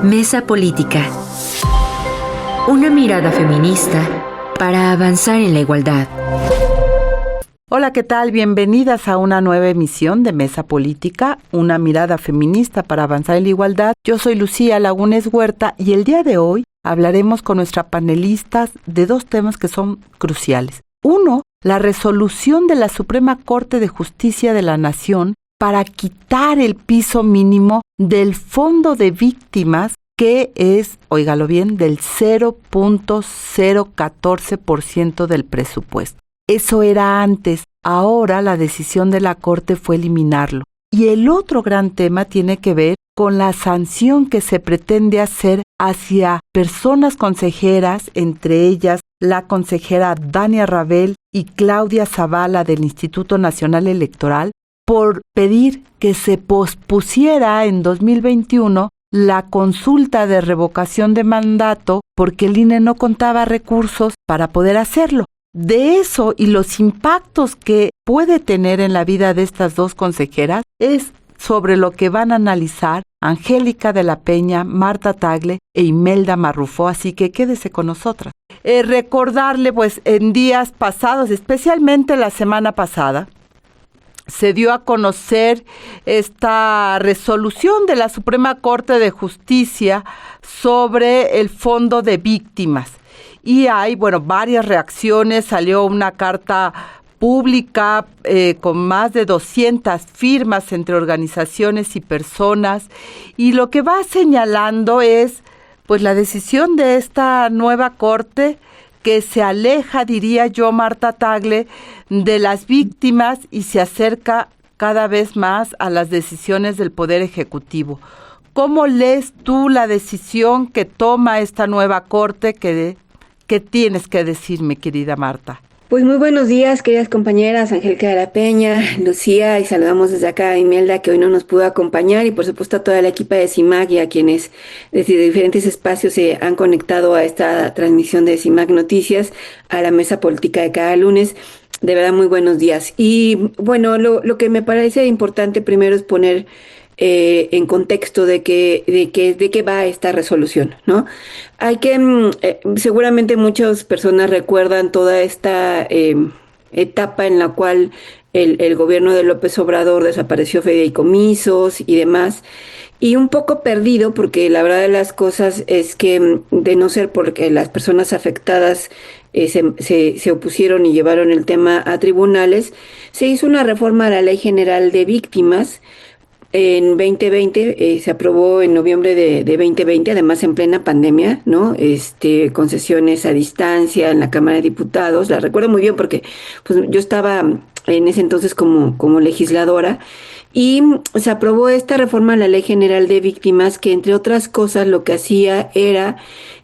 Mesa Política. Una mirada feminista para avanzar en la igualdad. Hola, ¿qué tal? Bienvenidas a una nueva emisión de Mesa Política, una mirada feminista para avanzar en la igualdad. Yo soy Lucía Lagunes Huerta y el día de hoy hablaremos con nuestras panelistas de dos temas que son cruciales. Uno, la resolución de la Suprema Corte de Justicia de la Nación para quitar el piso mínimo del Fondo de Víctimas, que es, óigalo bien, del 0.014% del presupuesto. Eso era antes, ahora la decisión de la Corte fue eliminarlo. Y el otro gran tema tiene que ver con la sanción que se pretende hacer hacia personas consejeras, entre ellas la consejera Dania Rabel y Claudia Zavala del Instituto Nacional Electoral, por pedir que se pospusiera en 2021 la consulta de revocación de mandato porque el INE no contaba recursos para poder hacerlo. De eso y los impactos que puede tener en la vida de estas dos consejeras es sobre lo que van a analizar Angélica de la Peña, Marta Tagle e Imelda Marrufo, así que quédese con nosotras. Recordarle, pues, en días pasados, especialmente la semana pasada, se dio a conocer esta resolución de la Suprema Corte de Justicia sobre el Fondo de Víctimas. Y hay, varias reacciones. Salió una carta pública con más de 200 firmas entre organizaciones y personas. Y lo que va señalando es, pues, la decisión de esta nueva Corte que se aleja, diría yo, Marta Tagle, de las víctimas y se acerca cada vez más a las decisiones del Poder Ejecutivo. ¿Cómo lees tú la decisión que toma esta nueva Corte? ¿Qué tienes que decirme, querida Marta? Pues muy buenos días, queridas compañeras, Angélica de la Peña, Lucía, y saludamos desde acá a Imelda, que hoy no nos pudo acompañar, y por supuesto a toda la equipa de CIMAC y a quienes desde diferentes espacios se han conectado a esta transmisión de CIMAC Noticias, a la mesa política de cada lunes. De verdad, muy buenos días. Y bueno, lo que me parece importante primero es poner en contexto de qué va esta resolución, ¿no? Hay que, seguramente muchas personas recuerdan toda esta etapa en la cual el gobierno de López Obrador desapareció fideicomisos y demás, y un poco perdido, porque la verdad de las cosas es que, de no ser porque las personas afectadas se opusieron y llevaron el tema a tribunales, se hizo una reforma a la Ley General de Víctimas. En 2020 se aprobó en noviembre de 2020, además en plena pandemia, ¿no? Con sesiones a distancia en la Cámara de Diputados. La recuerdo muy bien porque pues yo estaba en ese entonces como legisladora, y se aprobó esta reforma a la Ley General de Víctimas, que entre otras cosas lo que hacía era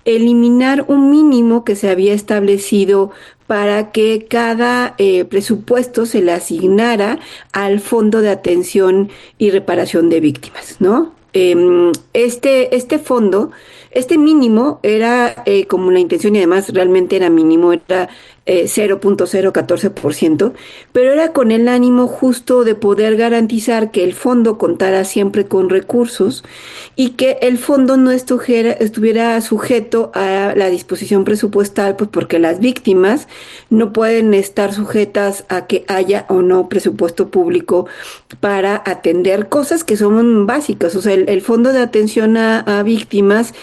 eliminar un mínimo que se había establecido para que cada presupuesto se le asignara al Fondo de Atención y Reparación de Víctimas, ¿no? Este fondo, este mínimo era como la intención, y además realmente era mínimo, era 0.014%, pero era con el ánimo justo de poder garantizar que el fondo contara siempre con recursos y que el fondo no estuviera sujeto a la disposición presupuestal, pues porque las víctimas no pueden estar sujetas a que haya o no presupuesto público para atender cosas que son básicas. O sea, el Fondo de Atención a Víctimas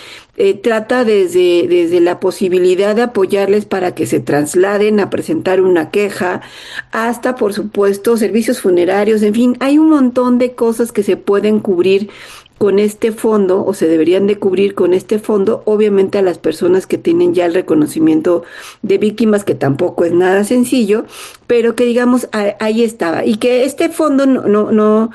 trata desde la posibilidad de apoyarles para que se trasladen a presentar una queja, hasta, por supuesto, servicios funerarios. En fin, hay un montón de cosas que se pueden cubrir con este fondo, o se deberían de cubrir con este fondo, obviamente a las personas que tienen ya el reconocimiento de víctimas, que tampoco es nada sencillo, pero que digamos ahí estaba, y que este fondo no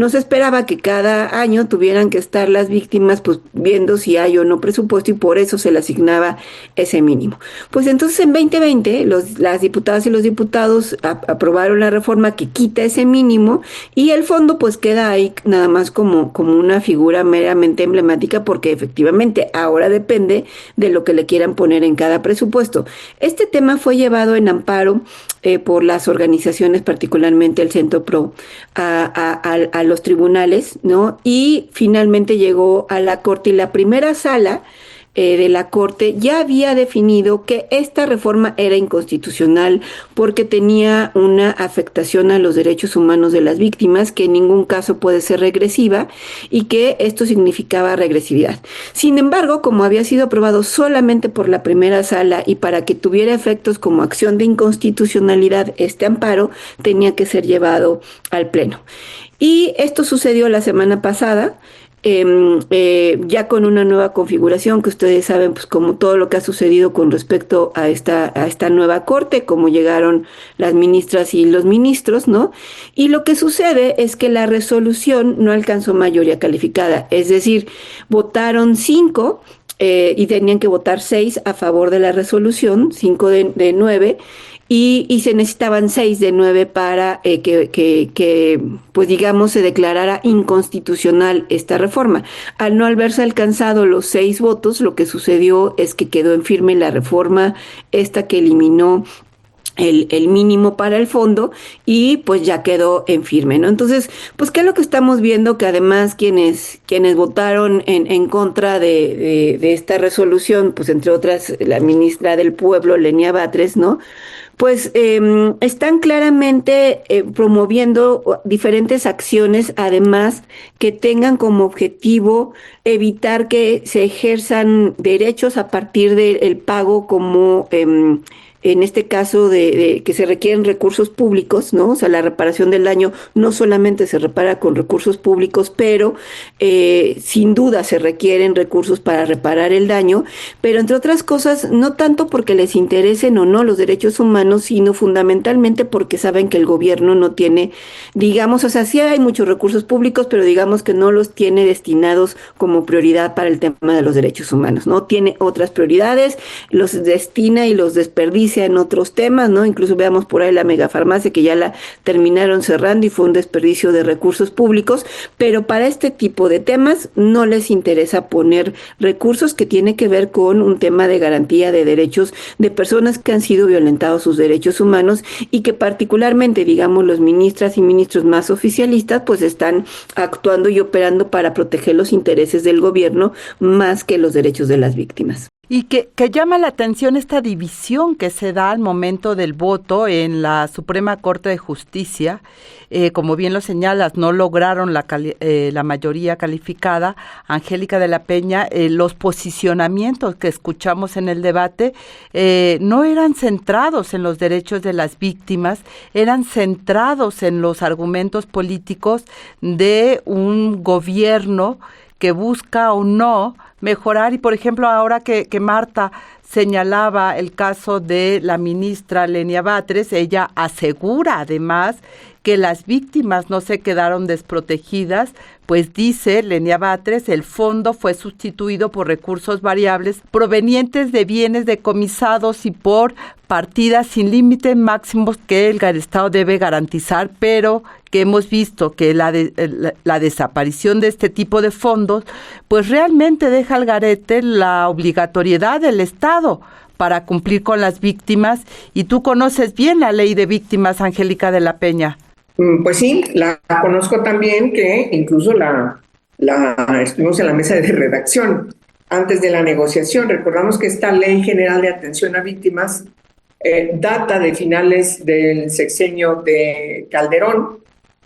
se esperaba que cada año tuvieran que estar las víctimas pues viendo si hay o no presupuesto, y por eso se le asignaba ese mínimo. Pues entonces en 2020 las diputadas y los diputados aprobaron la reforma que quita ese mínimo, y el fondo pues queda ahí nada más como una figura meramente emblemática, porque efectivamente ahora depende de lo que le quieran poner en cada presupuesto. Este tema fue llevado en amparo por las organizaciones, particularmente el Centro PRO, a los tribunales, ¿no? Y finalmente llegó a la Corte y la primera sala de la Corte ya había definido que esta reforma era inconstitucional porque tenía una afectación a los derechos humanos de las víctimas que en ningún caso puede ser regresiva y que esto significaba regresividad. Sin embargo, como había sido aprobado solamente por la primera sala y para que tuviera efectos como acción de inconstitucionalidad, este amparo tenía que ser llevado al Pleno. Y esto sucedió la semana pasada. Ya con una nueva configuración que ustedes saben, pues como todo lo que ha sucedido con respecto a esta nueva corte, cómo llegaron las ministras y los ministros, ¿no? Y lo que sucede es que la resolución no alcanzó mayoría calificada, es decir, votaron 5 y tenían que votar 6 a favor de la resolución, 5 de 9, y se necesitaban 6 de 9 para pues digamos, se declarara inconstitucional esta reforma. Al no haberse alcanzado los 6 votos, lo que sucedió es que quedó en firme la reforma esta que eliminó el mínimo para el fondo y pues ya quedó en firme, ¿no? Entonces, pues ¿qué es lo que estamos viendo? Que además quienes votaron en contra de esta resolución, pues entre otras la ministra del Pueblo, Lenia Batres, ¿no? Pues están claramente promoviendo diferentes acciones, además que tengan como objetivo evitar que se ejerzan derechos a partir del pago como en este caso de que se requieren recursos públicos, ¿no? O sea, la reparación del daño no solamente se repara con recursos públicos, pero sin duda se requieren recursos para reparar el daño, pero entre otras cosas, no tanto porque les interesen o no los derechos humanos, sino fundamentalmente porque saben que el gobierno no tiene, digamos, o sea, sí hay muchos recursos públicos, pero digamos que no los tiene destinados como prioridad para el tema de los derechos humanos, ¿no? Tiene otras prioridades, los destina y los desperdicia en otros temas, ¿no? Incluso veamos por ahí la megafarmacia que ya la terminaron cerrando y fue un desperdicio de recursos públicos, pero para este tipo de temas no les interesa poner recursos que tiene que ver con un tema de garantía de derechos de personas que han sido violentados sus derechos humanos y que particularmente, digamos, los ministras y ministros más oficialistas pues están actuando y operando para proteger los intereses del gobierno más que los derechos de las víctimas. Y que llama la atención esta división que se da al momento del voto en la Suprema Corte de Justicia. Como bien lo señalas, no lograron la mayoría calificada. Angélica de la Peña, los posicionamientos que escuchamos en el debate no eran centrados en los derechos de las víctimas, eran centrados en los argumentos políticos de un gobierno que busca o no mejorar. Y por ejemplo, ahora que Marta señalaba el caso de la ministra Lenia Batres, ella asegura además que las víctimas no se quedaron desprotegidas, pues dice Lenia Batres, el fondo fue sustituido por recursos variables provenientes de bienes decomisados y por partidas sin límites máximos que el Estado debe garantizar, pero que hemos visto que la desaparición de este tipo de fondos, pues realmente deja al garete la obligatoriedad del Estado para cumplir con las víctimas. Y tú conoces bien la ley de víctimas, Angélica de la Peña. Pues sí, la conozco también, que incluso la estuvimos en la mesa de redacción antes de la negociación. Recordamos que esta Ley General de Atención a Víctimas data de finales del sexenio de Calderón.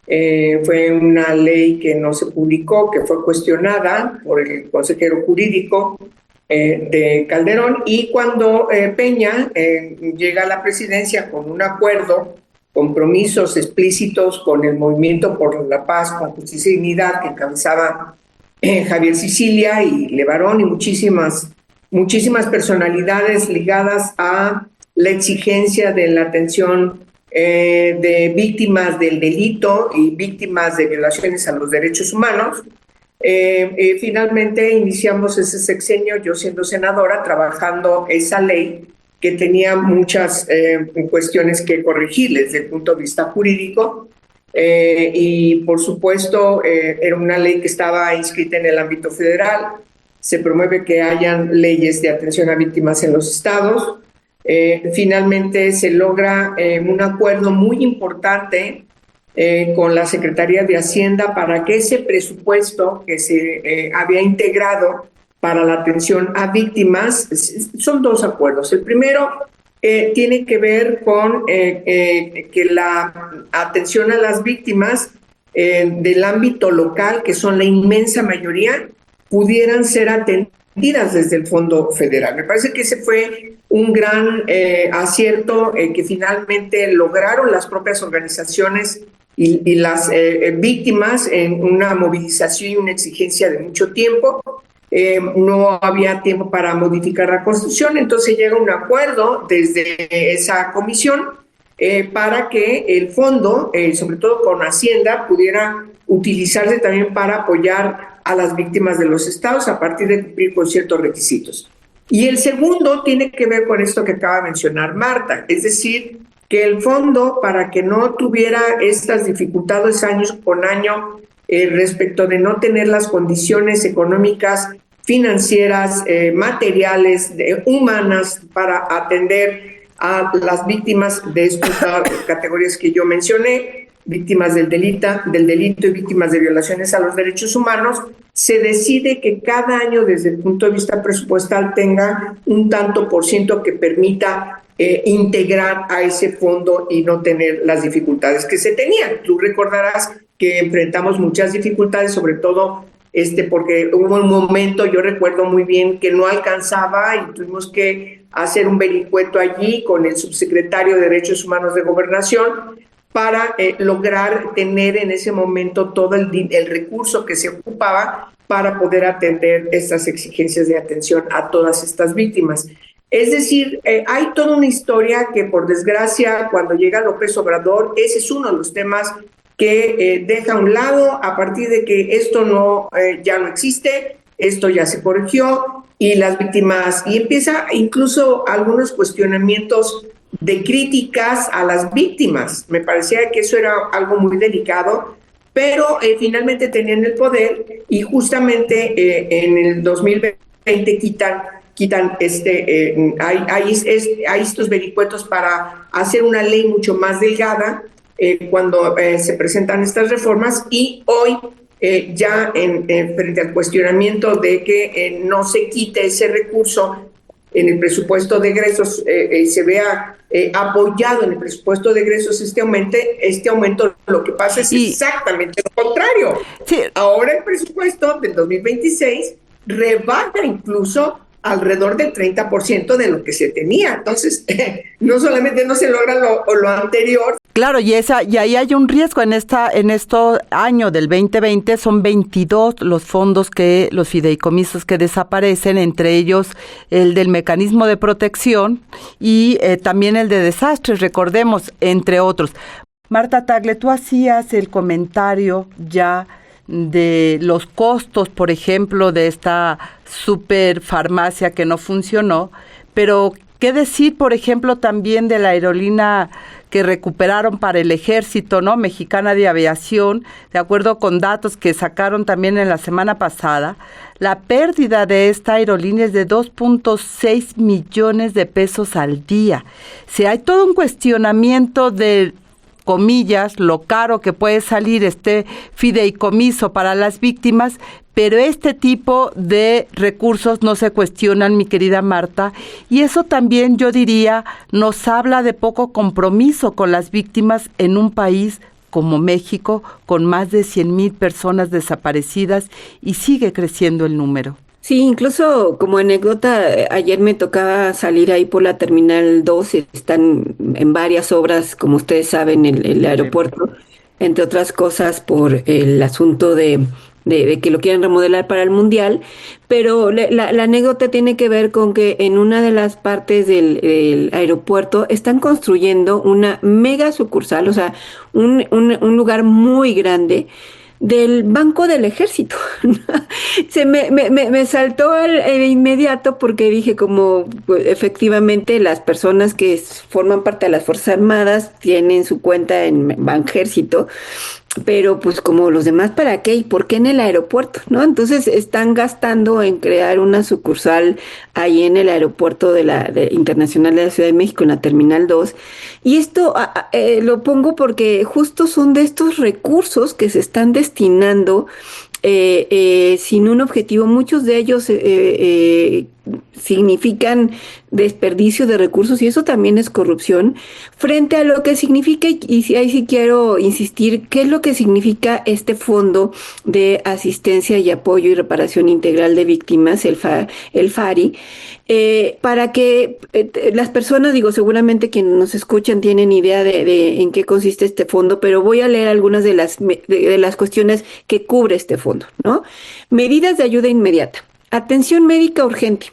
Fue una ley que no se publicó, que fue cuestionada por el consejero jurídico de Calderón, y cuando Peña llega a la presidencia con un acuerdo, compromisos explícitos con el Movimiento por la Paz, con Justicia y Dignidad, que encabezaba Javier Sicilia y Levarón y muchísimas personalidades ligadas a la exigencia de la atención de víctimas del delito y víctimas de violaciones a los derechos humanos. Finalmente iniciamos ese sexenio, yo siendo senadora, trabajando esa ley que tenía muchas cuestiones que corregir desde el punto de vista jurídico, y por supuesto era una ley que estaba inscrita en el ámbito federal. Se promueve que hayan leyes de atención a víctimas en los estados. finalmente se logra un acuerdo muy importante con la Secretaría de Hacienda para que ese presupuesto que se había integrado para la atención a víctimas, son dos acuerdos. El primero tiene que ver con que la atención a las víctimas del ámbito local, que son la inmensa mayoría, pudieran ser atendidas desde el Fondo Federal. Me parece que ese fue un gran acierto que finalmente lograron las propias organizaciones y las víctimas en una movilización y una exigencia de mucho tiempo. No había tiempo para modificar la Constitución, entonces llega un acuerdo desde esa comisión para que el fondo, sobre todo con Hacienda, pudiera utilizarse también para apoyar a las víctimas de los estados a partir de cumplir con ciertos requisitos. Y el segundo tiene que ver con esto que acaba de mencionar Marta, es decir, que el fondo, para que no tuviera estas dificultades año con año respecto de no tener las condiciones económicas, financieras, materiales, humanas para atender a las víctimas de estas categorías que yo mencioné, víctimas del delito y víctimas de violaciones a los derechos humanos, se decide que cada año desde el punto de vista presupuestal tenga un tanto por ciento que permita integrar a ese fondo y no tener las dificultades que se tenían. Tú recordarás que enfrentamos muchas dificultades, sobre todo porque hubo un momento, yo recuerdo muy bien, que no alcanzaba y tuvimos que hacer un vericueto allí con el subsecretario de Derechos Humanos de Gobernación para lograr tener en ese momento todo el recurso que se ocupaba para poder atender estas exigencias de atención a todas estas víctimas. Es decir, hay toda una historia que, por desgracia, cuando llega López Obrador, ese es uno de los temas que deja a un lado a partir de que esto ya no existe, esto ya se corrigió y las víctimas, y empieza incluso algunos cuestionamientos de críticas a las víctimas. Me parecía que eso era algo muy delicado, pero finalmente tenían el poder y justamente en el 2020 quitan hay estos vericuetos para hacer una ley mucho más delgada cuando se presentan estas reformas, y hoy ya frente al cuestionamiento de que no se quite ese recurso en el presupuesto de egresos, se vea apoyado en el presupuesto de egresos este aumento, lo que pasa es exactamente lo contrario. Sí. Ahora el presupuesto del 2026 rebaja incluso alrededor del 30% de lo que se tenía. Entonces, no solamente no se logra lo anterior. Claro, y ahí hay un riesgo en este año del 2020, son 22 los fondos los fideicomisos que desaparecen, entre ellos el del mecanismo de protección y también el de desastres, recordemos, entre otros. Marta Tagle, tú hacías el comentario ya de los costos, por ejemplo, de esta superfarmacia que no funcionó, pero ¿qué decir, por ejemplo, también de la aerolínea que recuperaron para el ejército, ¿no? Mexicana de Aviación? De acuerdo con datos que sacaron también en la semana pasada, la pérdida de esta aerolínea es de 2.6 millones de pesos al día. Si hay todo un cuestionamiento de, comillas, lo caro que puede salir este fideicomiso para las víctimas, pero este tipo de recursos no se cuestionan, mi querida Marta, y eso también, yo diría, nos habla de poco compromiso con las víctimas en un país como México, con más de 100,000 personas desaparecidas, y sigue creciendo el número. Sí, incluso como anécdota, ayer me tocaba salir ahí por la Terminal 2, están en varias obras, como ustedes saben, el aeropuerto, entre otras cosas por el asunto de que lo quieren remodelar para el Mundial, pero la anécdota tiene que ver con que en una de las partes del aeropuerto están construyendo una mega sucursal, o sea, un lugar muy grande del Banco del Ejército. Me saltó el inmediato porque dije como pues, efectivamente las personas que forman parte de las Fuerzas Armadas tienen su cuenta en Banjército pero pues como los demás, ¿para qué? ¿Y por qué en el aeropuerto? ¿No? Entonces están gastando en crear una sucursal ahí en el aeropuerto internacional de la Ciudad de México, en la Terminal 2. Y esto lo pongo porque justo son de estos recursos que se están destinando sin un objetivo. Muchos de ellos significan desperdicio de recursos y eso también es corrupción, frente a lo que significa, y ahí sí quiero insistir, qué es lo que significa este Fondo de Asistencia y Apoyo y Reparación Integral de Víctimas, el FARI, para que las personas, digo, seguramente quienes nos escuchan tienen idea de en qué consiste este fondo, pero voy a leer algunas de las cuestiones que cubre este fondo, ¿no? Medidas de ayuda inmediata. Atención médica urgente,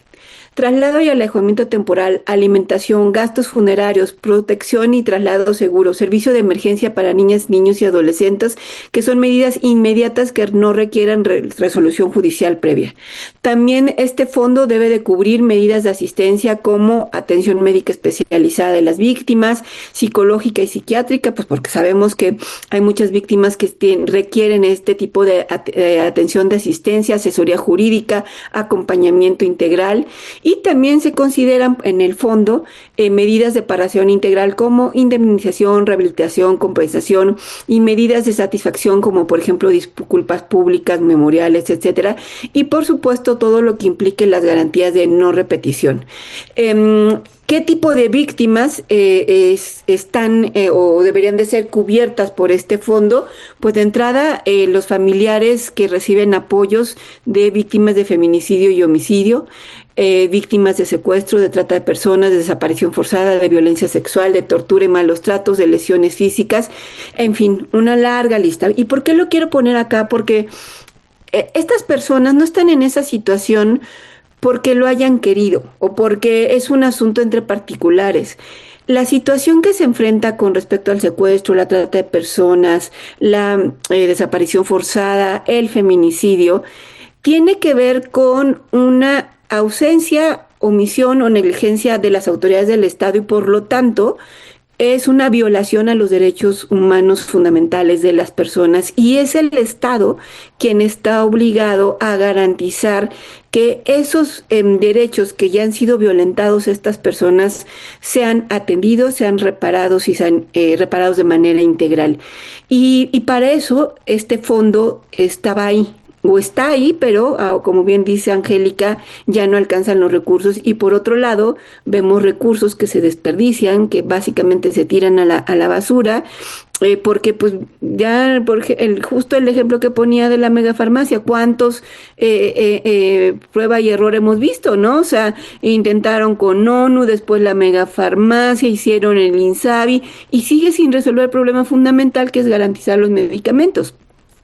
traslado y alojamiento temporal, alimentación, gastos funerarios, protección y traslado seguro, servicio de emergencia para niñas, niños y adolescentes, que son medidas inmediatas que no requieran resolución judicial previa. También este fondo debe de cubrir medidas de asistencia como atención médica especializada de las víctimas, psicológica y psiquiátrica, pues porque sabemos que hay muchas víctimas que requieren este tipo de atención de asistencia, asesoría jurídica, acompañamiento integral. Y también se consideran en el fondo medidas de reparación integral como indemnización, rehabilitación, compensación y medidas de satisfacción como por ejemplo disculpas públicas, memoriales, etcétera. Y por supuesto todo lo que implique las garantías de no repetición. ¿Qué tipo de víctimas están o deberían de ser cubiertas por este fondo? Pues de entrada, los familiares que reciben apoyos de víctimas de feminicidio y homicidio, víctimas de secuestro, de trata de personas, de desaparición forzada, de violencia sexual, de tortura y malos tratos, de lesiones físicas, en fin, una larga lista. ¿Y por qué lo quiero poner acá? Porque estas personas no están en esa situación porque lo hayan querido o porque es un asunto entre particulares. La situación que se enfrenta con respecto al secuestro, la trata de personas, la desaparición forzada, el feminicidio, tiene que ver con una ausencia, omisión o negligencia de las autoridades del Estado y por lo tanto es una violación a los derechos humanos fundamentales de las personas y es el Estado quien está obligado a garantizar que esos derechos que ya han sido violentados estas personas sean atendidos, sean reparados y sean reparados de manera integral. Y para eso este fondo estaba ahí. O está ahí, pero como bien dice Angélica, ya no alcanzan los recursos. Y por otro lado, vemos recursos que se desperdician, que básicamente se tiran a la basura, porque pues ya justo el ejemplo que ponía de la megafarmacia, cuántos prueba y error hemos visto, ¿no? O sea, intentaron con ONU, después la megafarmacia, hicieron el INSABI y sigue sin resolver el problema fundamental que es garantizar los medicamentos.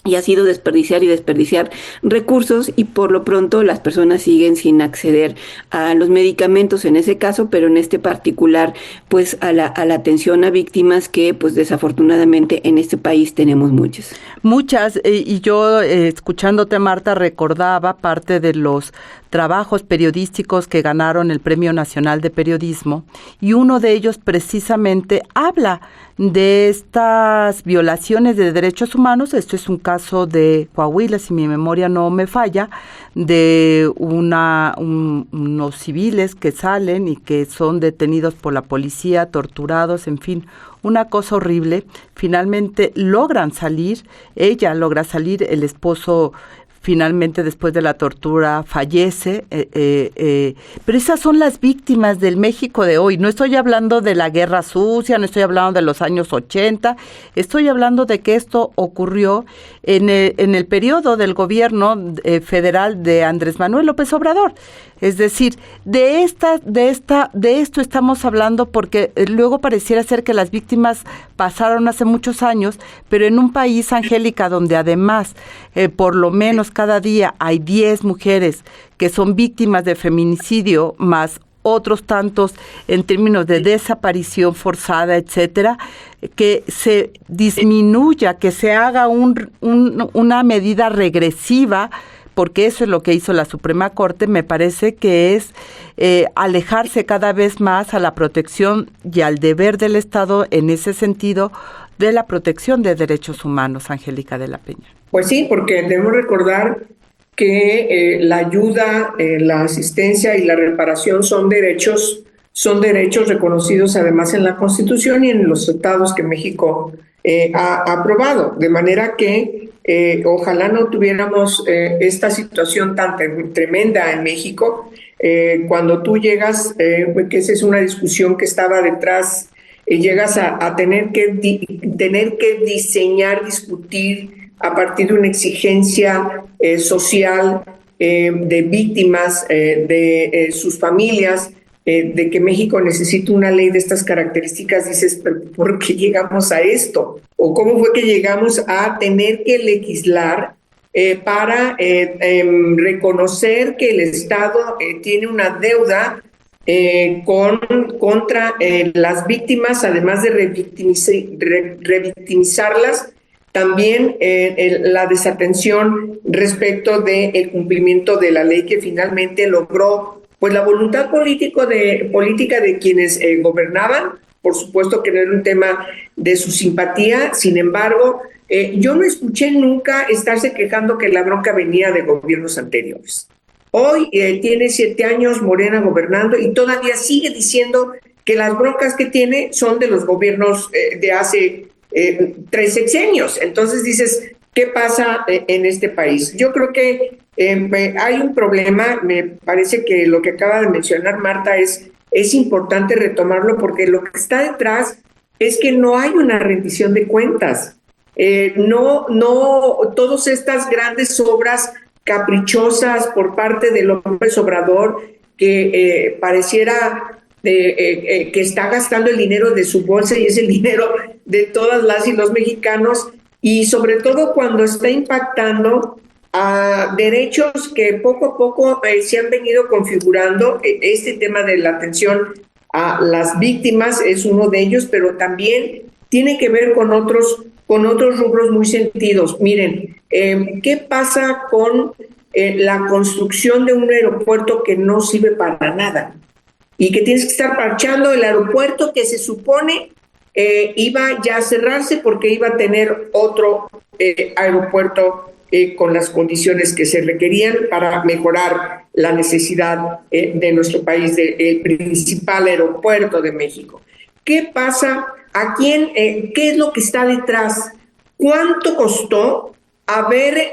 Y ha sido desperdiciar y desperdiciar recursos y por lo pronto las personas siguen sin acceder a los medicamentos en ese caso, pero en este particular pues a la atención a víctimas que pues desafortunadamente en este país tenemos muchas. Muchas, y yo escuchándote Marta recordaba parte de los trabajos periodísticos que ganaron el Premio Nacional de Periodismo y uno de ellos precisamente habla de estas violaciones de derechos humanos. Esto es un caso de Coahuila, si mi memoria no me falla, de unos civiles que salen y que son detenidos por la policía, torturados, en fin, una cosa horrible. Finalmente logran salir, ella logra salir, el esposo finalmente después de la tortura fallece, pero esas son las víctimas del México de hoy. No estoy hablando de la guerra sucia, no estoy hablando de los años 80, estoy hablando de que esto ocurrió en el periodo del gobierno federal de Andrés Manuel López Obrador. Es decir, de esto estamos hablando porque luego pareciera ser que las víctimas pasaron hace muchos años, pero en un país, Angélica, donde además por lo menos cada día hay 10 mujeres que son víctimas de feminicidio, más otros tantos en términos de desaparición forzada, etcétera, que se disminuya, que se haga una medida regresiva, porque eso es lo que hizo la Suprema Corte, me parece que es alejarse cada vez más a la protección y al deber del Estado en ese sentido de la protección de derechos humanos, Angélica de la Peña. Pues sí, porque debemos recordar que la ayuda, la asistencia y la reparación son derechos reconocidos además en la Constitución y en los tratados que México ha aprobado, de manera que ojalá no tuviéramos esta situación tan tremenda en México. Cuando tú llegas, que esa es una discusión que estaba detrás, llegas a tener que diseñar, discutir a partir de una exigencia social de víctimas, de sus familias, de que México necesita una ley de estas características, dices, ¿pero por qué llegamos a esto? ¿O cómo fue que llegamos a tener que legislar para reconocer que el Estado tiene una deuda contra las víctimas, además de revictimizarlas, también la desatención respecto del cumplimiento de la ley que finalmente logró pues la voluntad política de quienes gobernaban. Por supuesto que no era un tema de su simpatía, sin embargo, yo no escuché nunca estarse quejando que la bronca venía de gobiernos anteriores. Hoy tiene 7 años Morena gobernando y todavía sigue diciendo que las broncas que tiene son de los gobiernos de hace 3 sexenios. Entonces dices, ¿qué pasa en este país? Yo creo que hay un problema. Me parece que lo que acaba de mencionar Marta es importante retomarlo, porque lo que está detrás es que no hay una rendición de cuentas. No, todas estas grandes obras caprichosas por parte de López Obrador, que pareciera que está gastando el dinero de su bolsa y es el dinero de todas las y los mexicanos, y sobre todo cuando está impactando a derechos que poco a poco se han venido configurando. Este tema de la atención a las víctimas es uno de ellos, pero también tiene que ver con otros rubros muy sentidos. Miren, ¿qué pasa con la construcción de un aeropuerto que no sirve para nada y que tienes que estar parchando el aeropuerto que se supone iba ya a cerrarse porque iba a tener otro aeropuerto con las condiciones que se requerían para mejorar la necesidad de nuestro país, del principal aeropuerto de México? ¿Qué pasa? ¿A quién? ¿Qué es lo que está detrás? ¿Cuánto costó haber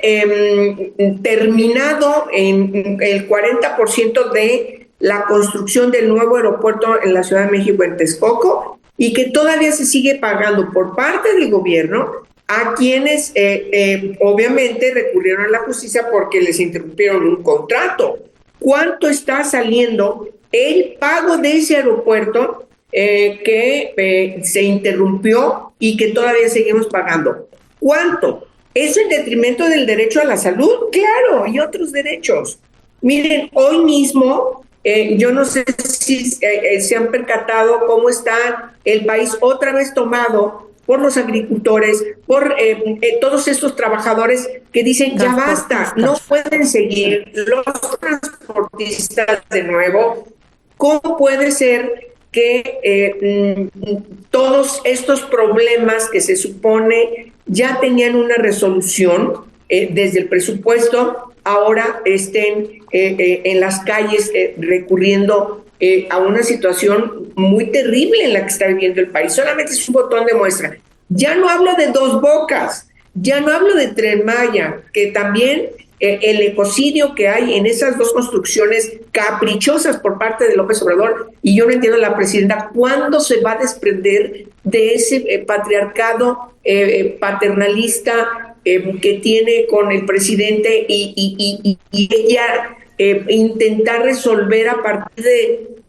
terminado en el 40% de la construcción del nuevo aeropuerto en la Ciudad de México, en Texcoco, y que todavía se sigue pagando por parte del gobierno a quienes obviamente recurrieron a la justicia porque les interrumpieron un contrato? ¿Cuánto está saliendo el pago de ese aeropuerto que se interrumpió y que todavía seguimos pagando? ¿Cuánto? ¿Es en detrimento del derecho a la salud? Claro, y otros derechos. Miren, hoy mismo, yo no sé si se han percatado cómo está el país otra vez tomado por los agricultores, por todos estos trabajadores que dicen ya basta, no pueden seguir, los transportistas de nuevo. ¿Cómo puede ser que todos estos problemas que se supone ya tenían una resolución desde el presupuesto, ahora estén en las calles recurriendo a una situación muy terrible en la que está viviendo el país? Solamente es un botón de muestra. Ya no hablo de Dos Bocas, ya no hablo de Tren Maya, que también el ecocidio que hay en esas dos construcciones caprichosas por parte de López Obrador, y yo no entiendo la presidenta cuándo se va a desprender de ese patriarcado paternalista que tiene con el presidente y ella intentar resolver a partir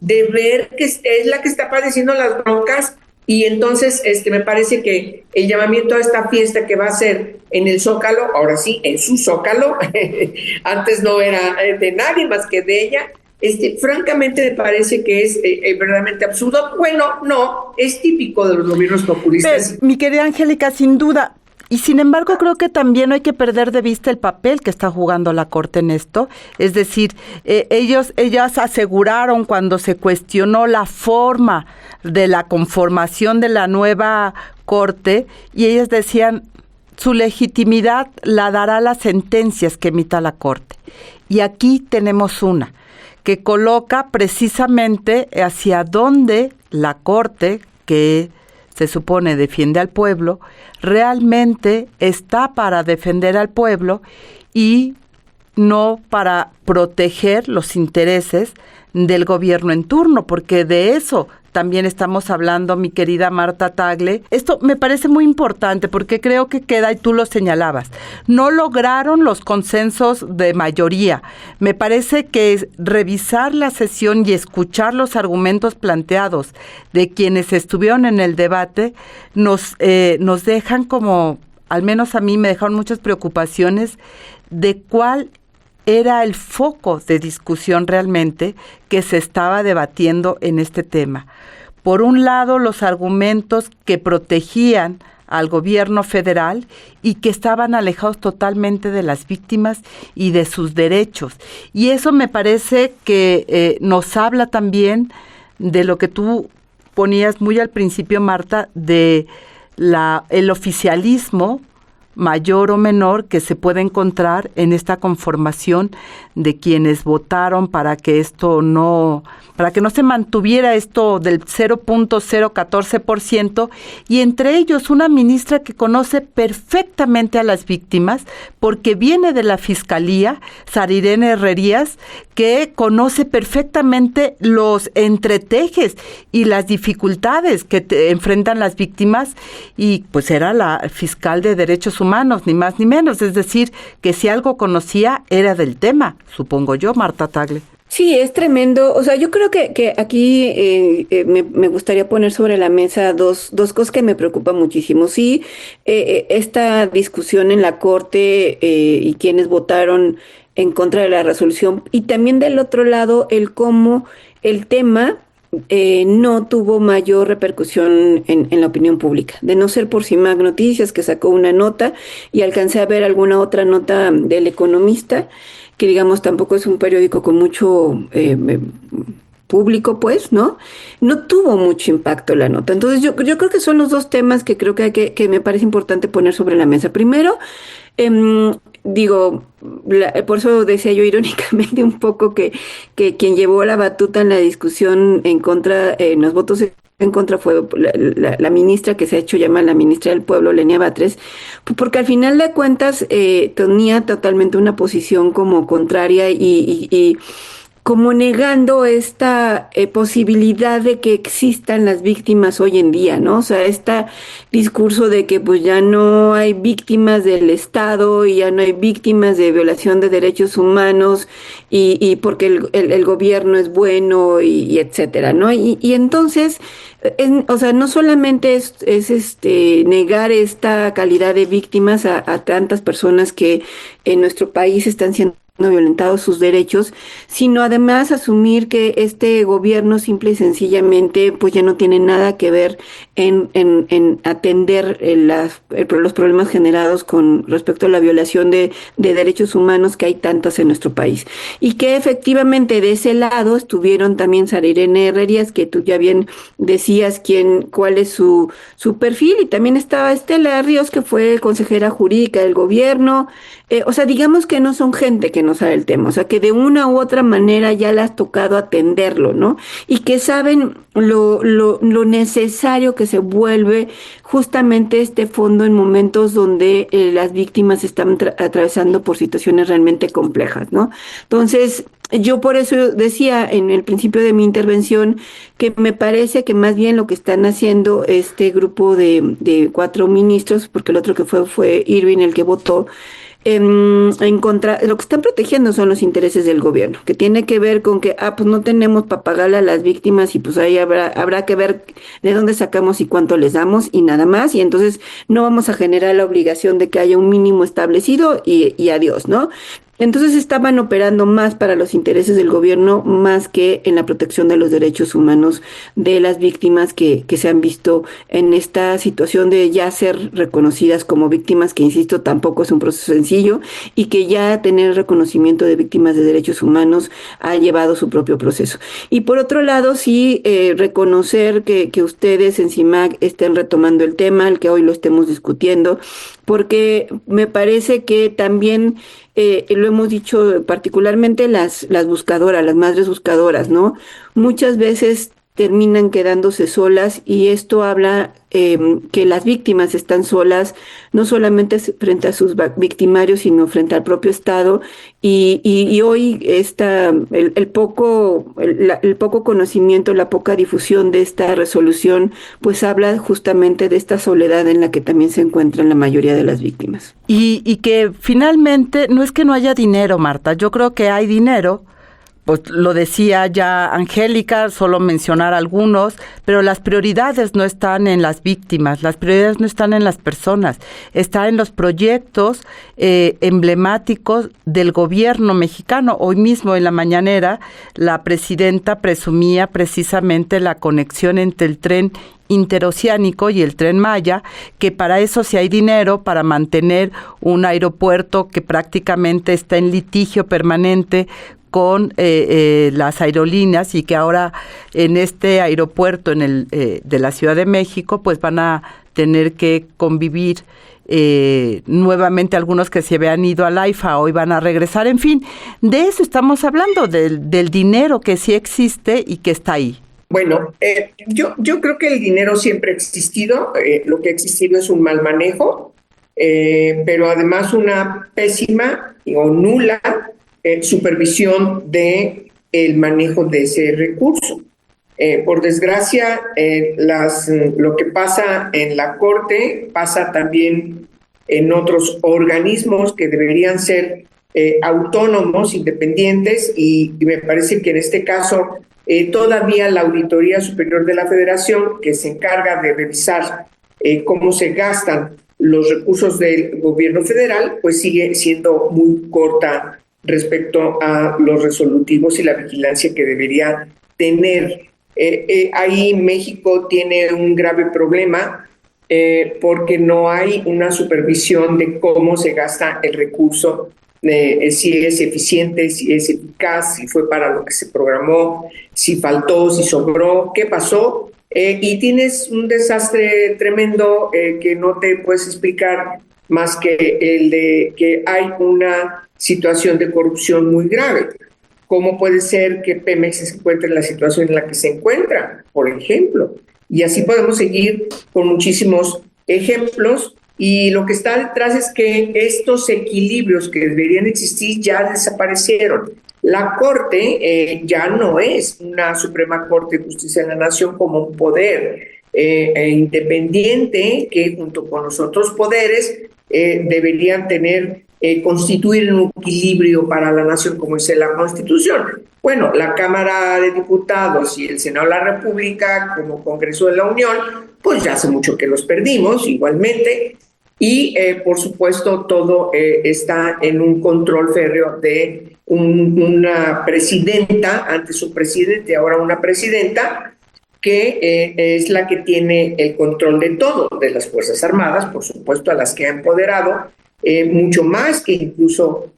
de ver que es la que está padeciendo las broncas. Y entonces me parece que el llamamiento a esta fiesta que va a ser en el Zócalo, ahora sí, en su Zócalo, antes no era de nadie más que de ella, francamente me parece que es verdaderamente absurdo. Bueno, no, es típico de los gobiernos populistas. Pero, mi querida Angélica, sin duda. Y sin embargo, creo que también no hay que perder de vista el papel que está jugando la Corte en esto. Es decir, ellas aseguraron cuando se cuestionó la forma de la conformación de la nueva corte y ellas decían, su legitimidad la dará las sentencias que emita la corte. Y aquí tenemos una que coloca precisamente hacia dónde la corte, que se supone defiende al pueblo, realmente está para defender al pueblo y no para proteger los intereses del gobierno en turno, porque de eso también estamos hablando, mi querida Marta Tagle. Esto me parece muy importante porque creo que queda, y tú lo señalabas, no lograron los consensos de mayoría. Me parece que revisar la sesión y escuchar los argumentos planteados de quienes estuvieron en el debate nos dejan como, al menos a mí me dejaron muchas preocupaciones de cuál era el foco de discusión realmente que se estaba debatiendo en este tema. Por un lado, los argumentos que protegían al gobierno federal y que estaban alejados totalmente de las víctimas y de sus derechos. Y eso me parece que nos habla también de lo que tú ponías muy al principio, Marta, de el oficialismo mayor o menor que se puede encontrar en esta conformación de quienes votaron para que no se mantuviera esto del 0.014%, y entre ellos una ministra que conoce perfectamente a las víctimas porque viene de la Fiscalía, Sarirene Herrerías, que conoce perfectamente los entretejes y las dificultades que enfrentan las víctimas, y pues era la fiscal de Derechos Humanos, ni más ni menos, es decir, que si algo conocía era del tema, supongo yo, Marta Tagle. Sí, es tremendo. O sea, yo creo que aquí me gustaría poner sobre la mesa dos cosas que me preocupan muchísimo. Sí, esta discusión en la Corte y quienes votaron en contra de la resolución, y también del otro lado el cómo el tema no tuvo mayor repercusión en la opinión pública, de no ser por CIMAC Noticias, que sacó una nota, y alcancé a ver alguna otra nota del Economista, que digamos tampoco es un periódico con mucho público, pues, ¿no? No tuvo mucho impacto la nota. Entonces yo creo que son los dos temas que creo que me parece importante poner sobre la mesa. Primero, por eso decía yo irónicamente un poco que quien llevó la batuta en la discusión en contra, en los votos en contra, fue la ministra que se ha hecho llamar la ministra del Pueblo, Lenia Batres, porque al final de cuentas tenía totalmente una posición como contraria y como negando esta posibilidad de que existan las víctimas hoy en día, ¿no? O sea, este discurso de que pues ya no hay víctimas del Estado y ya no hay víctimas de violación de derechos humanos y porque el gobierno es bueno y etcétera, ¿no? Y entonces, o sea, no solamente es negar esta calidad de víctimas a tantas personas que en nuestro país están siendo violentados sus derechos, sino además asumir que este gobierno simple y sencillamente pues ya no tiene nada que ver en atender los problemas generados con respecto a la violación de derechos humanos, que hay tantas en nuestro país, y que efectivamente de ese lado estuvieron también Sarirene Herrerías, que tú ya bien decías cuál es su perfil, y también estaba Estela Ríos, que fue consejera jurídica del gobierno. O sea, digamos que no son gente que no sabe el tema, o sea, que de una u otra manera ya le has tocado atenderlo, ¿no? Y que saben lo necesario que se vuelve justamente este fondo en momentos donde las víctimas están atravesando por situaciones realmente complejas, ¿no? Entonces, yo por eso decía en el principio de mi intervención que me parece que más bien lo que están haciendo este grupo de 4 ministros, porque el otro que fue Irving el que votó, en contra, lo que están protegiendo son los intereses del gobierno, que tiene que ver con que, pues no tenemos para pagarle a las víctimas y pues ahí habrá que ver de dónde sacamos y cuánto les damos y nada más, y entonces no vamos a generar la obligación de que haya un mínimo establecido y adiós, ¿no? Entonces estaban operando más para los intereses del gobierno más que en la protección de los derechos humanos de las víctimas que se han visto en esta situación de ya ser reconocidas como víctimas, que insisto, tampoco es un proceso sencillo, y que ya tener reconocimiento de víctimas de derechos humanos ha llevado su propio proceso. Y por otro lado, sí reconocer que ustedes en CIMAC estén retomando el tema, el que hoy lo estemos discutiendo, porque me parece que también lo hemos dicho particularmente las buscadoras, las madres buscadoras, ¿no? Muchas veces terminan quedándose solas y esto habla que las víctimas están solas, no solamente frente a sus victimarios, sino frente al propio Estado y hoy el poco conocimiento, la poca difusión de esta resolución, pues habla justamente de esta soledad en la que también se encuentran la mayoría de las víctimas. Y que finalmente no es que no haya dinero, Marta, yo creo que hay dinero. Pues lo decía ya Angélica, solo mencionar algunos, pero las prioridades no están en las víctimas, las prioridades no están en las personas, está en los proyectos emblemáticos del gobierno mexicano. Hoy mismo en la mañanera la presidenta presumía precisamente la conexión entre el tren interoceánico y el Tren Maya, que para eso sí hay dinero, para mantener un aeropuerto que prácticamente está en litigio permanente con las aerolíneas, y que ahora en este aeropuerto de la Ciudad de México pues van a tener que convivir nuevamente algunos que se habían ido al AIFA, hoy van a regresar. En fin, de eso estamos hablando, del dinero que sí existe y que está ahí. Bueno, yo creo que el dinero siempre ha existido, lo que ha existido es un mal manejo, pero además una pésima o nula supervisión de el manejo de ese recurso. Por desgracia, lo que pasa en la Corte pasa también en otros organismos que deberían ser autónomos, independientes, y me parece que en este caso todavía la Auditoría Superior de la Federación, que se encarga de revisar cómo se gastan los recursos del gobierno federal, pues sigue siendo muy corta respecto a los resolutivos y la vigilancia que debería tener. Ahí México tiene un grave problema porque no hay una supervisión de cómo se gasta el recurso, si es eficiente, si es eficaz, si fue para lo que se programó, si faltó, si sobró, qué pasó. Y tienes un desastre tremendo que no te puedes explicar más que el de que hay una situación de corrupción muy grave. ¿Cómo puede ser que Pemex se encuentre en la situación en la que se encuentra, por ejemplo? Y así podemos seguir con muchísimos ejemplos. Y lo que está detrás es que estos equilibrios que deberían existir ya desaparecieron. La Corte ya no es una Suprema Corte de Justicia de la Nación como un poder independiente que junto con los otros poderes deberían constituir un equilibrio para la nación como dice la Constitución. Bueno, la Cámara de Diputados y el Senado de la República como Congreso de la Unión, pues ya hace mucho que los perdimos igualmente, y por supuesto todo está en un control férreo de una presidenta, antes un presidente, ahora una presidenta, que es la que tiene el control de todo, de las Fuerzas Armadas, por supuesto, a las que ha empoderado, mucho más que incluso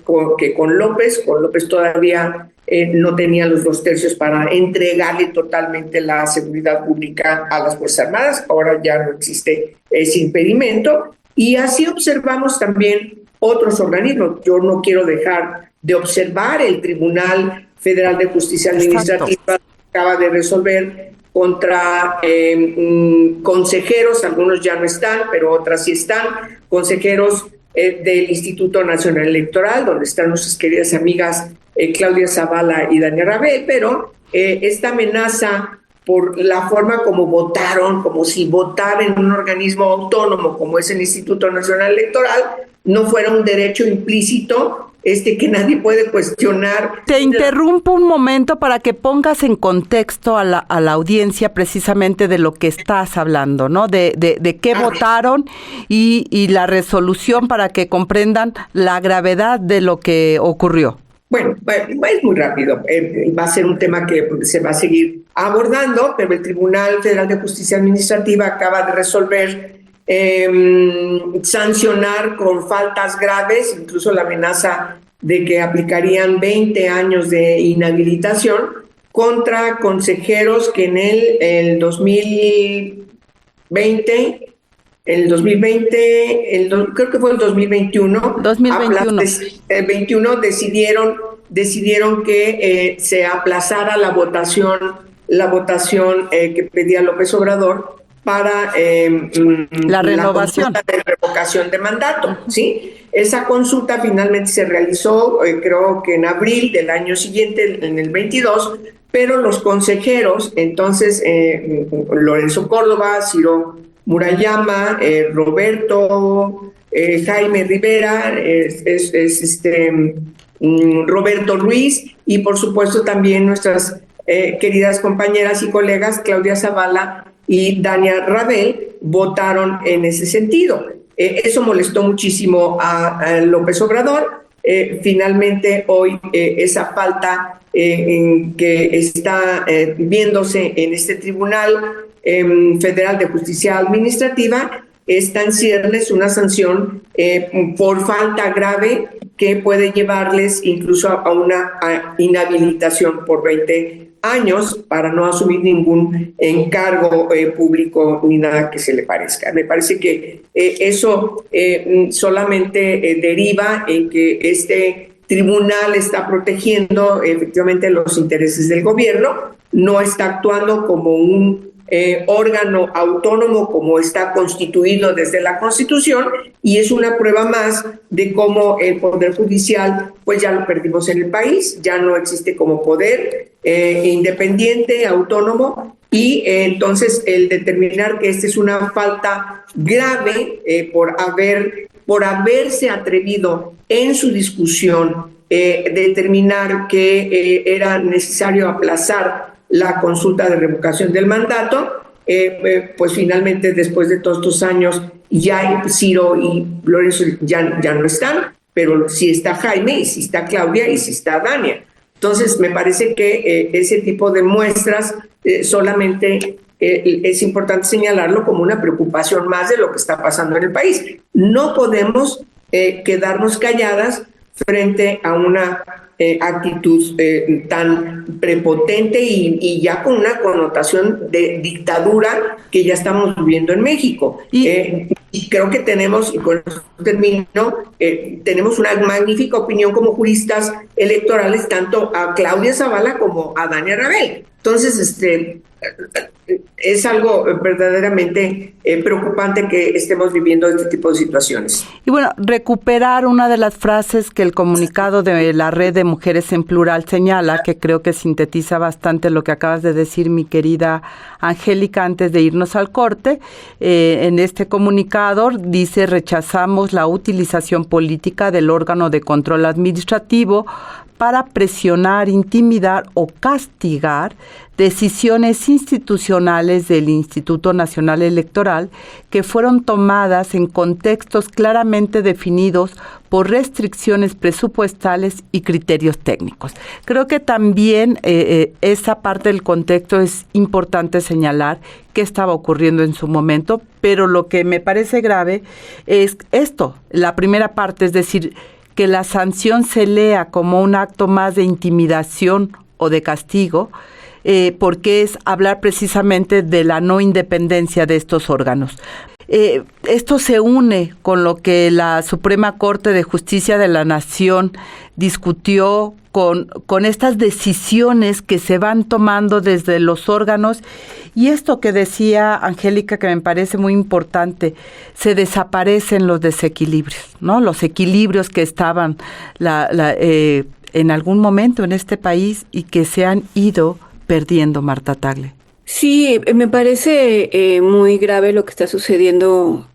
con López. Con López todavía no tenía los 2/3 para entregarle totalmente la seguridad pública a las Fuerzas Armadas, ahora ya no existe ese impedimento, y así observamos también otros organismos. Yo no quiero dejar de observar el Tribunal Federal de Justicia Administrativa, acaba de resolver contra consejeros, algunos ya no están, pero otras sí están, consejeros del Instituto Nacional Electoral, donde están nuestras queridas amigas Claudia Zavala y Dania Rabel, pero esta amenaza por la forma como votaron, como si votar en un organismo autónomo como es el Instituto Nacional Electoral, no fuera un derecho implícito que nadie puede cuestionar. Te interrumpo un momento para que pongas en contexto a la audiencia precisamente de lo que estás hablando, ¿no? De qué votaron y la resolución para que comprendan la gravedad de lo que ocurrió. Bueno, es muy rápido. Va a ser un tema que se va a seguir abordando, pero el Tribunal Federal de Justicia Administrativa acaba de resolver sancionar con faltas graves, incluso la amenaza de que aplicarían 20 años de inhabilitación contra consejeros que en el 2020, creo que fue el 2021, 21 decidieron que se aplazara la votación que pedía López Obrador para la renovación de revocación de mandato, ¿sí? Esa consulta finalmente se realizó, creo que en abril del año siguiente, en el 22, pero los consejeros, entonces Lorenzo Córdoba, Ciro Murayama, Roberto, Jaime Rivera, Roberto Ruiz y por supuesto también nuestras queridas compañeras y colegas Claudia Zavala y Dania Rabel votaron en ese sentido. Eso molestó muchísimo a López Obrador. Finalmente hoy esa falta que está viéndose en este Tribunal Federal de Justicia Administrativa está en ciernes una sanción por falta grave que puede llevarles incluso a una inhabilitación por 20 años para no asumir ningún encargo público ni nada que se le parezca. Me parece que eso solamente deriva en que este tribunal está protegiendo efectivamente los intereses del gobierno, no está actuando como un órgano autónomo como está constituido desde la Constitución, y es una prueba más de cómo el Poder Judicial pues ya lo perdimos en el país, ya no existe como poder independiente, autónomo, y entonces el determinar que esta es una falta grave por haberse atrevido en su discusión determinar que era necesario aplazar la consulta de revocación del mandato, pues finalmente después de todos estos años ya Ciro y Lorenzo ya no están, pero sí está Jaime y sí está Claudia y sí está Dania. Entonces me parece que ese tipo de muestras solamente es importante señalarlo como una preocupación más de lo que está pasando en el país. No podemos quedarnos calladas frente a una actitud tan prepotente y ya con una connotación de dictadura que ya estamos viviendo en México. Y creo que tenemos, y con eso termino, tenemos una magnífica opinión como juristas electorales, tanto a Claudia Zavala como a Dania Rabel. Entonces, es algo verdaderamente preocupante que estemos viviendo este tipo de situaciones. Y bueno, recuperar una de las frases que el comunicado de la Red de Mujeres en Plural señala, que creo que sintetiza bastante lo que acabas de decir, mi querida Angélica, antes de irnos al corte. En este comunicado dice: rechazamos la utilización política del órgano de control administrativo para presionar, intimidar o castigar decisiones institucionales del Instituto Nacional Electoral que fueron tomadas en contextos claramente definidos por restricciones presupuestales y criterios técnicos. Creo que también esa parte del contexto es importante señalar qué estaba ocurriendo en su momento, pero lo que me parece grave es esto, la primera parte, es decir, que la sanción se lea como un acto más de intimidación o de castigo, porque es hablar precisamente de la no independencia de estos órganos. Esto se une con lo que la Suprema Corte de Justicia de la Nación discutió con estas decisiones que se van tomando desde los órganos, y esto que decía Angélica, que me parece muy importante, se desaparecen los desequilibrios, ¿no? Los equilibrios que estaban en algún momento en este país y que se han ido perdiendo, Marta Tagle. Sí, me parece muy grave lo que está sucediendo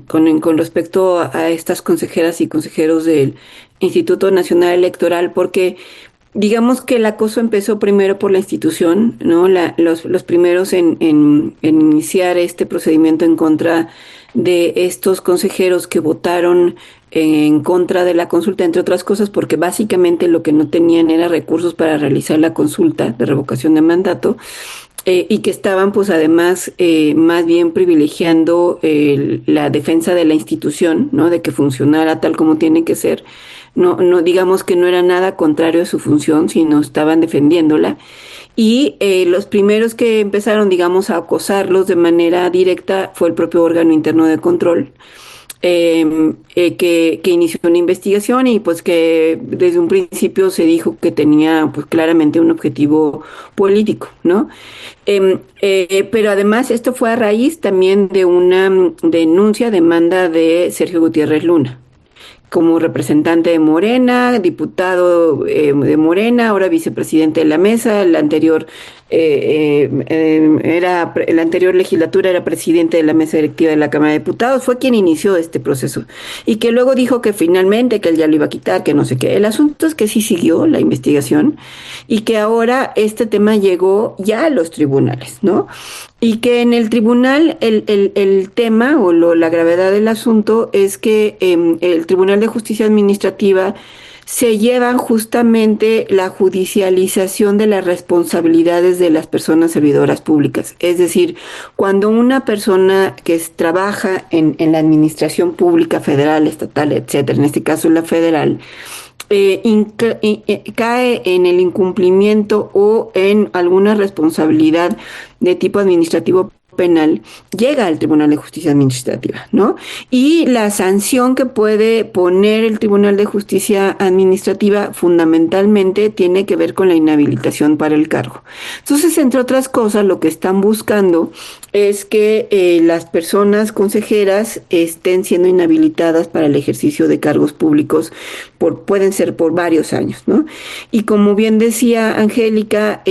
con respecto a estas consejeras y consejeros del Instituto Nacional Electoral, porque digamos que el acoso empezó primero por la institución, ¿no? Los primeros en iniciar este procedimiento en contra de estos consejeros que votaron en contra de la consulta, entre otras cosas, porque básicamente lo que no tenían era recursos para realizar la consulta de revocación de mandato. Y que estaban pues además más bien privilegiando la defensa de la institución, ¿no? De que funcionara tal como tiene que ser. No digamos que no era nada contrario a su función, sino estaban defendiéndola. Y los primeros que empezaron, digamos, a acosarlos de manera directa fue el propio órgano interno de control, que inició una investigación y pues que desde un principio se dijo que tenía pues claramente un objetivo político, ¿no? Pero además esto fue a raíz también de una demanda de Sergio Gutiérrez Luna como representante de Morena, diputado de Morena, ahora vicepresidente de la mesa, la anterior legislatura era presidente de la mesa directiva de la Cámara de Diputados, fue quien inició este proceso y que luego dijo que finalmente que él ya lo iba a quitar, que no sé qué. El asunto es que sí siguió la investigación y que ahora este tema llegó ya a los tribunales, ¿no? Y que en el tribunal el tema o la gravedad del asunto es que el Tribunal de Justicia Administrativa se llevan justamente la judicialización de las responsabilidades de las personas servidoras públicas. Es decir, cuando una persona que trabaja en la administración pública federal, estatal, etcétera, en este caso la federal, cae en el incumplimiento o en alguna responsabilidad de tipo administrativo penal, llega al Tribunal de Justicia Administrativa, ¿no? Y la sanción que puede poner el Tribunal de Justicia Administrativa fundamentalmente tiene que ver con la inhabilitación para el cargo. Entonces, entre otras cosas, lo que están buscando es que las personas consejeras estén siendo inhabilitadas para el ejercicio de cargos públicos, pueden ser por varios años, ¿no? Y como bien decía Angélica,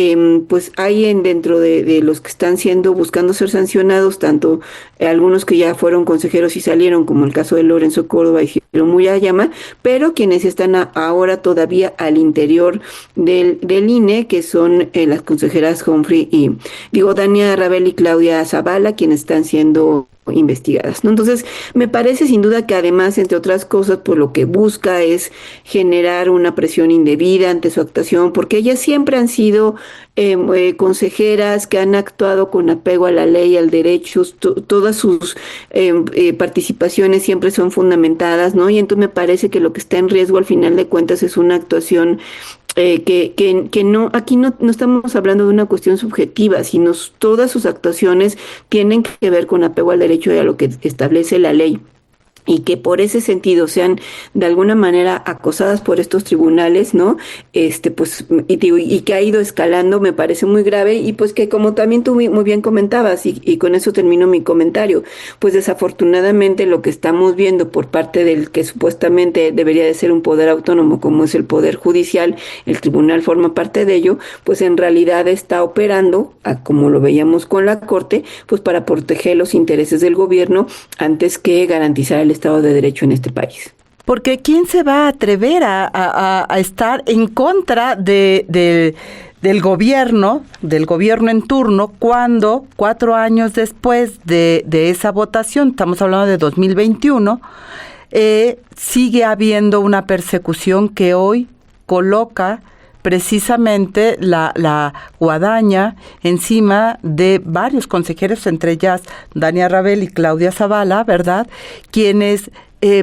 pues hay dentro de los que están buscando ser sancionados, tanto algunos que ya fueron consejeros y salieron, como el caso de Lorenzo Córdoba y Ciro Murayama, pero quienes están ahora todavía al interior del INE, que son las consejeras Dania Rabel y Claudia Zavala, quienes están siendo investigadas, ¿no? Entonces, me parece sin duda que además, entre otras cosas, pues lo que busca es generar una presión indebida ante su actuación, porque ellas siempre han sido consejeras que han actuado con apego a la ley, al derecho, todas sus participaciones siempre son fundamentadas, ¿no? Y entonces me parece que lo que está en riesgo al final de cuentas es una actuación que no, aquí no estamos hablando de una cuestión subjetiva, sino todas sus actuaciones tienen que ver con apego al derecho y a lo que establece la ley. Y que por ese sentido sean de alguna manera acosadas por estos tribunales, ¿no? Pues, y que ha ido escalando, me parece muy grave, y pues que como también tú muy bien comentabas, y con eso termino mi comentario, pues desafortunadamente lo que estamos viendo por parte del que supuestamente debería de ser un poder autónomo, como es el Poder Judicial, el tribunal forma parte de ello, pues en realidad está operando, como lo veíamos con la Corte, pues para proteger los intereses del gobierno antes que garantizar el Estado de Derecho en este país. Porque ¿quién se va a atrever a estar en contra del gobierno en turno, cuando 4 años después de esa votación, estamos hablando de 2021, sigue habiendo una persecución que hoy coloca precisamente la guadaña encima de varios consejeros, entre ellas Dania Rabel y Claudia Zavala, ¿verdad?, quienes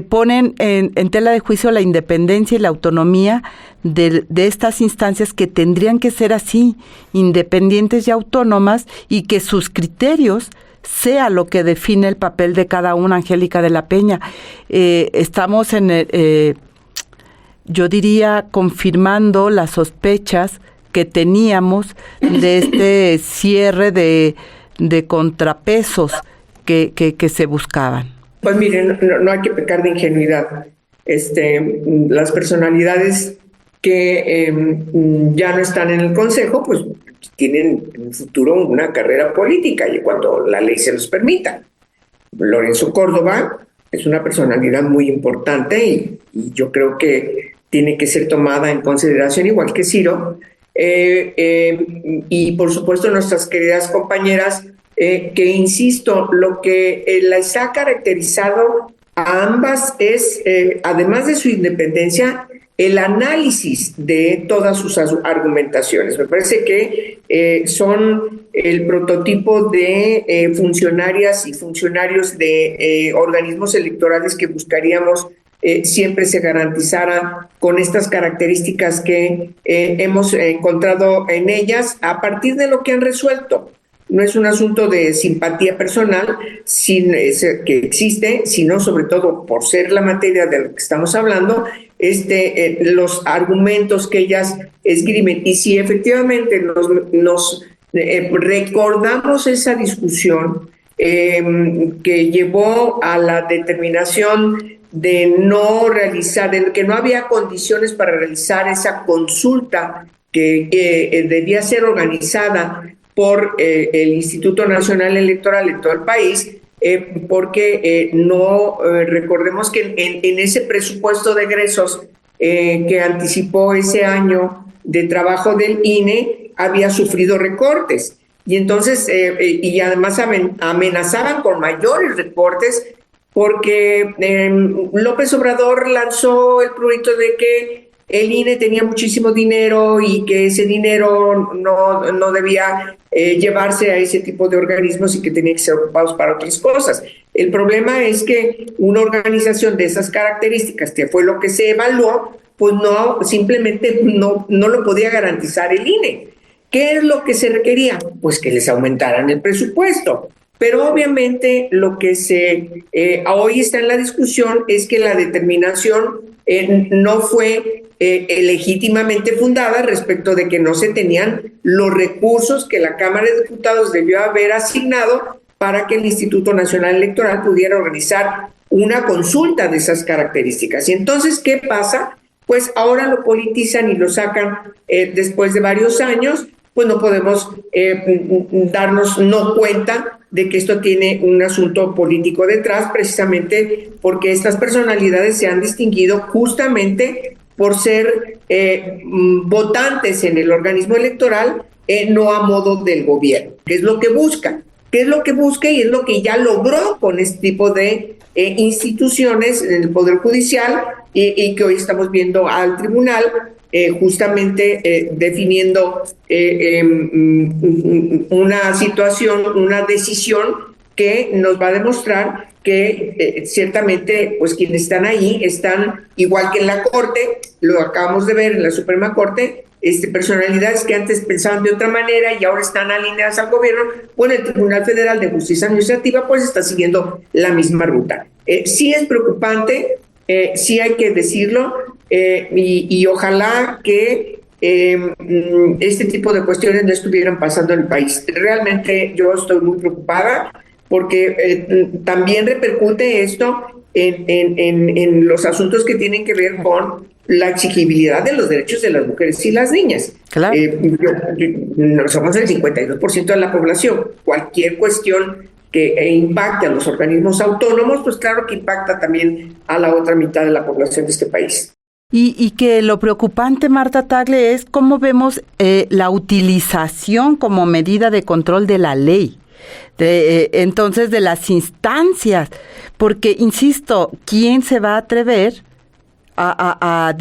ponen en tela de juicio la independencia y la autonomía de estas instancias que tendrían que ser así, independientes y autónomas, y que sus criterios sea lo que define el papel de cada una. Angélica de la Peña, estamos yo diría, confirmando las sospechas que teníamos de este cierre de contrapesos que se buscaban. Pues miren, no hay que pecar de ingenuidad. Las personalidades que ya no están en el Consejo, pues tienen en un futuro una carrera política y cuando la ley se los permita. Lorenzo Córdoba es una personalidad muy importante y yo creo que tiene que ser tomada en consideración, igual que Ciro, y por supuesto nuestras queridas compañeras, que insisto, lo que las ha caracterizado a ambas es, además de su independencia, el análisis de todas sus argumentaciones. Me parece que son el prototipo de funcionarias y funcionarios de organismos electorales que buscaríamos siempre se garantizara con estas características que hemos encontrado en ellas a partir de lo que han resuelto. No es un asunto de simpatía personal que existe, sino sobre todo por ser la materia de lo que estamos hablando, los argumentos que ellas esgrimen. Y si efectivamente nos recordamos esa discusión que llevó a la determinación de no realizar, de que no había condiciones para realizar esa consulta que debía ser organizada por el Instituto Nacional Electoral en todo el país, porque recordemos que en ese presupuesto de egresos que anticipó ese año de trabajo del INE había sufrido recortes. Y entonces, y además amenazaban con mayores recortes porque López Obrador lanzó el proyecto de que el INE tenía muchísimo dinero y que ese dinero no debía llevarse a ese tipo de organismos y que tenía que ser ocupados para otras cosas. El problema es que una organización de esas características, que fue lo que se evaluó, pues simplemente no lo podía garantizar el INE. ¿Qué es lo que se requería? Pues que les aumentaran el presupuesto. Pero obviamente lo que hoy está en la discusión es que la determinación no fue legítimamente fundada respecto de que no se tenían los recursos que la Cámara de Diputados debió haber asignado para que el Instituto Nacional Electoral pudiera organizar una consulta de esas características. Y entonces, ¿qué pasa? Pues ahora lo politizan y lo sacan después de varios años, pues no podemos darnos cuenta de que esto tiene un asunto político detrás, precisamente porque estas personalidades se han distinguido justamente por ser votantes en el organismo electoral, no a modo del gobierno, que es lo que busca. ¿Qué es lo que busca? Y es lo que ya logró con este tipo de instituciones en el Poder Judicial y que hoy estamos viendo al tribunal justamente definiendo una situación, una decisión que nos va a demostrar que ciertamente pues quienes están ahí están igual que en la Corte, lo acabamos de ver en la Suprema Corte, personalidades que antes pensaban de otra manera y ahora están alineadas al gobierno. Bueno, el Tribunal Federal de Justicia Administrativa pues está siguiendo la misma ruta. Sí es preocupante, sí hay que decirlo, y ojalá que este tipo de cuestiones no estuvieran pasando en el país. Realmente yo estoy muy preocupada porque también repercute esto en los asuntos que tienen que ver con la exigibilidad de los derechos de las mujeres y las niñas. Claro. Somos el 52% de la población. Cualquier cuestión que impacte a los organismos autónomos, pues claro que impacta también a la otra mitad de la población de este país. Y que lo preocupante, Marta Tagle, es cómo vemos la utilización como medida de control de la ley. Entonces, de las instancias. Porque, insisto, ¿quién se va a atrever a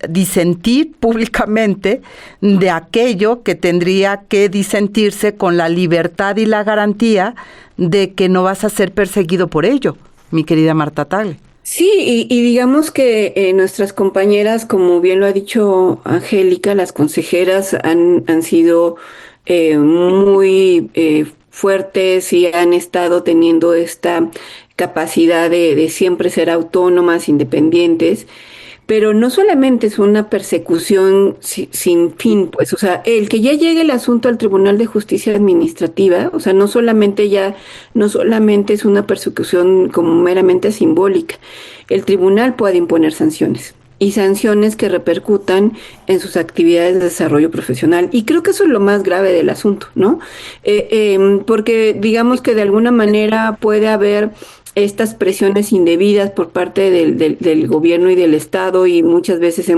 disentir públicamente de aquello que tendría que disentirse con la libertad y la garantía de que no vas a ser perseguido por ello, mi querida Marta Tagle? Sí, y digamos que nuestras compañeras, como bien lo ha dicho Angélica, las consejeras han sido muy fuertes y han estado teniendo esta capacidad de siempre ser autónomas, independientes. Pero no solamente es una persecución sin fin, pues, o sea, el que ya llegue el asunto al Tribunal de Justicia Administrativa, o sea, no solamente es una persecución como meramente simbólica, el tribunal puede imponer sanciones. y sanciones que repercutan en sus actividades de desarrollo profesional. Y creo que eso es lo más grave del asunto, ¿no? Porque digamos que de alguna manera puede haber estas presiones indebidas por parte del gobierno y del Estado, y muchas veces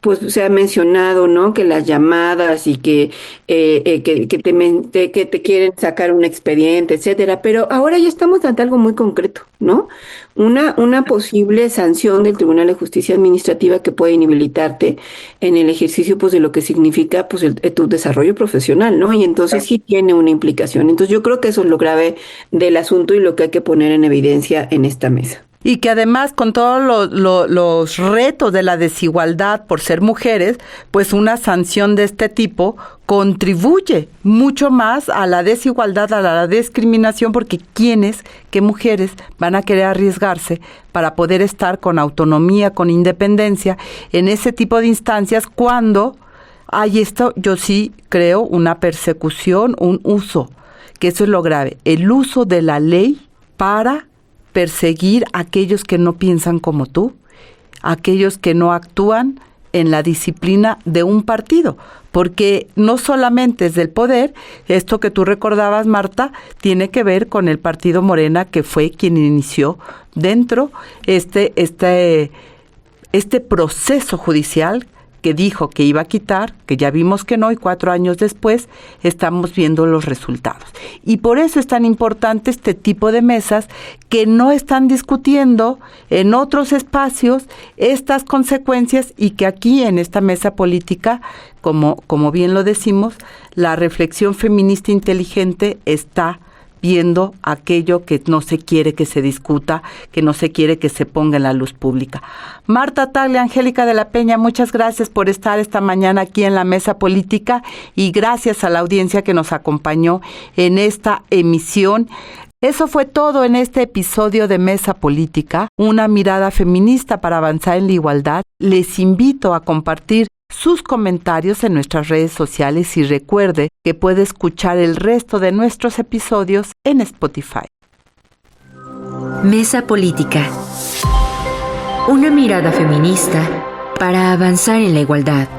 pues se ha mencionado, ¿no? Que las llamadas y que te quieren sacar un expediente, etcétera. Pero ahora ya estamos ante algo muy concreto, ¿no? Una posible sanción del Tribunal de Justicia Administrativa que puede inhabilitarte en el ejercicio, pues, de lo que significa, pues, tu desarrollo profesional, ¿no? Y entonces sí tiene una implicación. Entonces yo creo que eso es lo grave del asunto y lo que hay que poner en evidencia en esta mesa. Y que además, con todos los retos de la desigualdad por ser mujeres, pues una sanción de este tipo contribuye mucho más a la desigualdad, a la discriminación, porque qué mujeres van a querer arriesgarse para poder estar con autonomía, con independencia en ese tipo de instancias cuando hay esto, yo sí creo, una persecución, un uso, que eso es lo grave, el uso de la ley para perseguir a aquellos que no piensan como tú, aquellos que no actúan en la disciplina de un partido, porque no solamente es del poder, esto que tú recordabas, Marta, tiene que ver con el partido Morena, que fue quien inició dentro este proceso judicial que dijo que iba a quitar, que ya vimos que no, y 4 años después estamos viendo los resultados. Y por eso es tan importante este tipo de mesas que no están discutiendo en otros espacios estas consecuencias, y que aquí en esta mesa política, como bien lo decimos, la reflexión feminista inteligente está viendo aquello que no se quiere que se discuta, que no se quiere que se ponga en la luz pública. Marta Tagle, Angélica de la Peña, muchas gracias por estar esta mañana aquí en la mesa política, y gracias a la audiencia que nos acompañó en esta emisión. Eso fue todo en este episodio de Mesa Política, una mirada feminista para avanzar en la igualdad. Les invito a compartir sus comentarios en nuestras redes sociales y recuerde que puede escuchar el resto de nuestros episodios en Spotify. Mesa Política. Una mirada feminista para avanzar en la igualdad.